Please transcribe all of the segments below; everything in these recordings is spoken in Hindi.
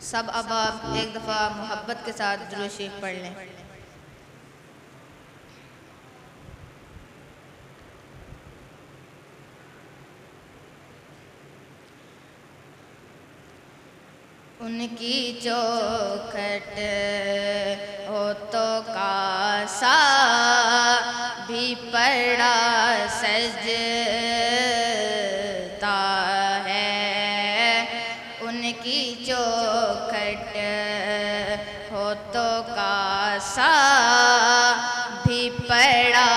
सब अब आप एक दफ़ा मोहब्बत के साथ दुरूद शरीफ पढ़ लें। उनकी चौखट हो तो कासा भी पड़ा सजता है। उनकी चौखट हो तो कासा भी पड़ा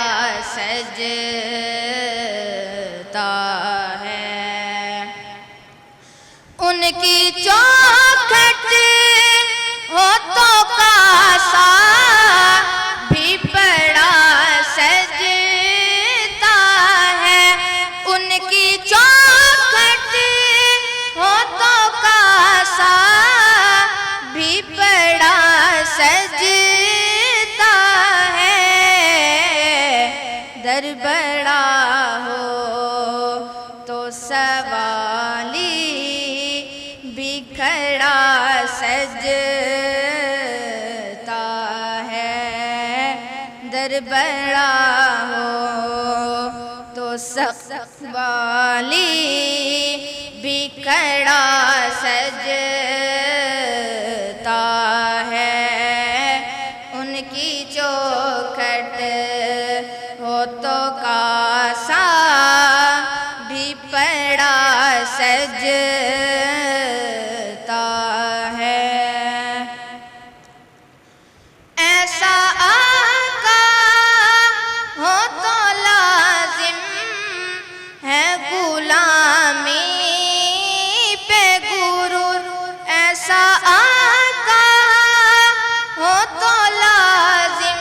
सजता है। उनकी चौखट हो तो कासा भी पड़ा सजता है। उनकी चौखट हो तो कासा भी पड़ा सजता है। दर बड़ा हो तो सवाली बिखड़ा सजता है। दर बड़ा हो तो सवाली बिखड़ा सजता है। उनकी चौखट हो तो कासा भी पड़ा सजता है। ऐसा आका हो तो लाजिम है गुलामी पे गुरूर। ऐसा आका हो तो लाजिम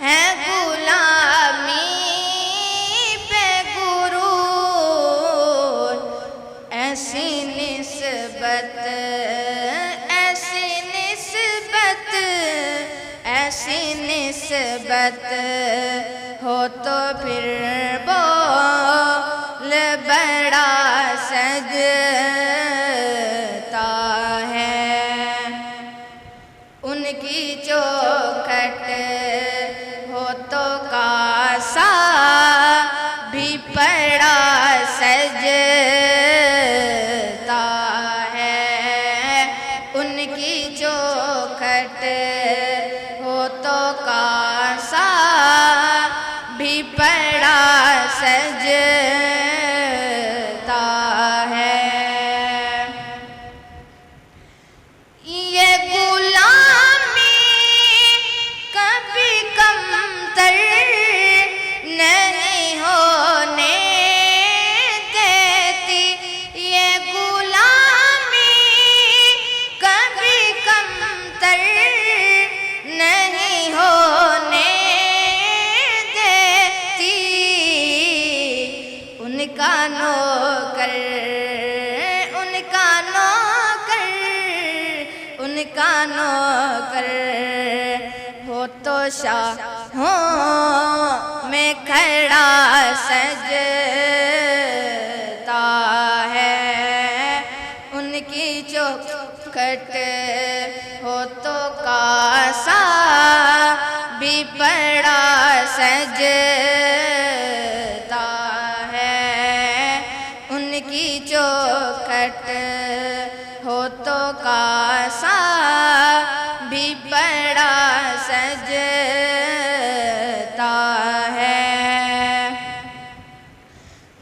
है गुलामी पे गुरूर। ऐसी निस्बत ऐसी निस्बत ऐसी निस्बत हो तो फिर बोल बड़ा सजता है। उनकी चौखट हो तो कासा भी पड़ा सजता है। उनकी चौखट हो तो कासा भी पड़ा सजता है। ये गुलामी कभी कमतर नहीं होने देती। ये गुलामी कभी कमतर नहीं होने देती। उनका नौकर उनका नौकर उनका नौकर हो तो शाहों में खड़ा सजता है। उनकी चौखट हो तो कासा भी पड़ा सजता है। उनकी चौखट हो तो कासा भी पड़ा सजता है।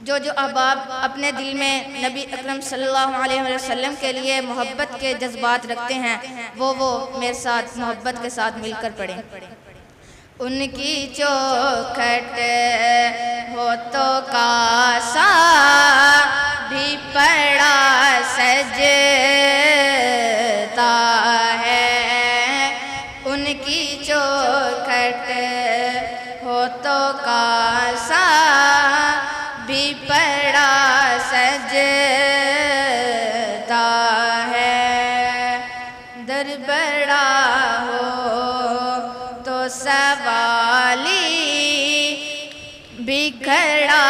जो अहबाब अपने दिल में नबी अकरम सल्लल्लाहु अलैहि वसल्लम के लिए मोहब्बत के जज्बात रखते हैं वो मेरे साथ मोहब्बत के साथ मिलकर पढ़ें। उनकी चौखट हो तो कासा भी पड़ा सजता है। उनकी चौखट हो तो कासा भी पड़ा सजता है। दर बड़ा हो तो सवाली बिखड़ा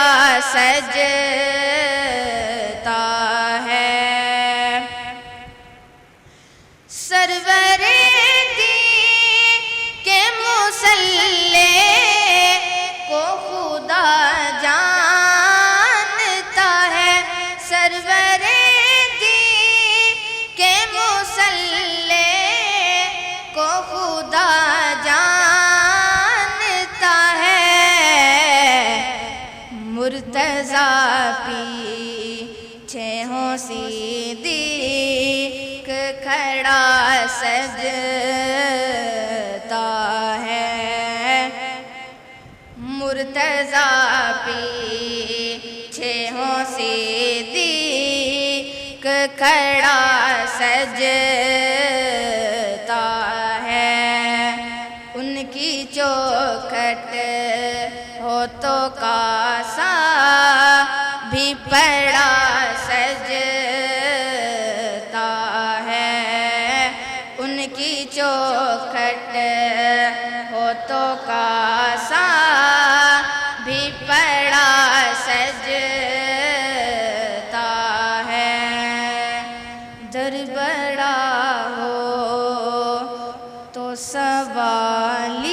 सजता है। सिद्दीक खड़ा सजता है, मुर्तज़ा पीछे हो सिद्दीक खड़ा सजता है। उनकी चौखट हो तो कासा भी पड़ा सजता है, उनकी चौखट हो तो कासा भी पड़ा सजता है। दर बड़ा हो तो सवाल